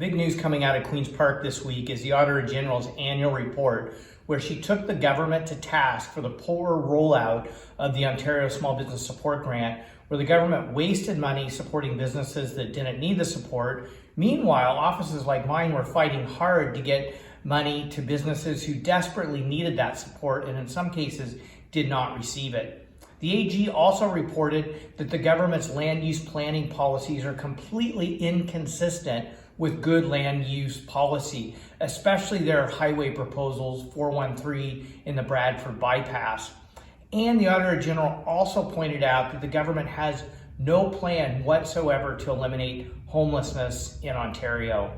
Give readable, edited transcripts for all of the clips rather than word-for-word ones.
big news coming out of Queen's Park this week is the Auditor General's annual report, where she took the government to task for the poor rollout of the Ontario Small Business Support Grant, where the government wasted money supporting businesses that didn't need the support. Meanwhile, offices like mine were fighting hard to get money to businesses who desperately needed that support and in some cases did not receive it. The AG also reported that the government's land use planning policies are completely inconsistent with good land use policy, especially their highway proposals 413 in the Bradford bypass. And the Auditor General also pointed out that the government has no plan whatsoever to eliminate homelessness in Ontario.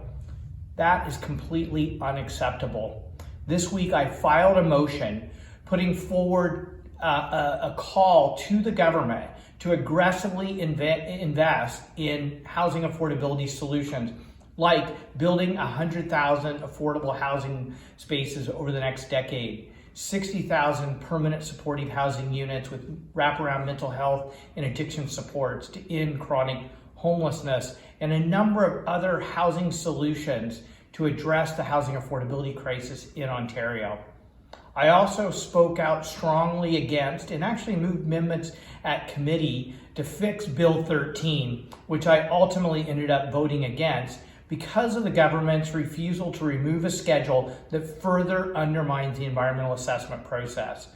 That is completely unacceptable. This week I filed a motion putting forward a call to the government to aggressively invest in housing affordability solutions, like building 100,000 affordable housing spaces over the next decade, 60,000 permanent supportive housing units with wraparound mental health and addiction supports to end chronic homelessness, and a number of other housing solutions to address the housing affordability crisis in Ontario. I also spoke out strongly against and actually moved amendments at committee to fix Bill 13, which I ultimately ended up voting against because of the government's refusal to remove a schedule that further undermines the environmental assessment process.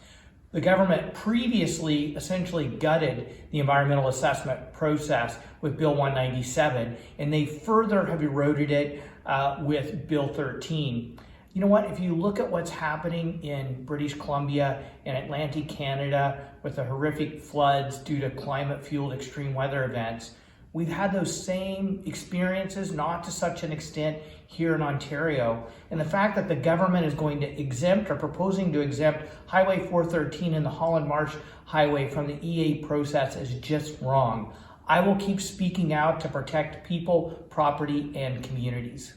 The government previously essentially gutted the environmental assessment process with Bill 197, and they further have eroded it with Bill 13. You know what, if you look at what's happening in British Columbia and Atlantic Canada with the horrific floods due to climate-fueled extreme weather events, we've had those same experiences, not to such an extent here in Ontario. And the fact that the government is going to exempt or proposing to exempt Highway 413 and the Holland Marsh Highway from the EA process is just wrong. I will keep speaking out to protect people, property, and communities.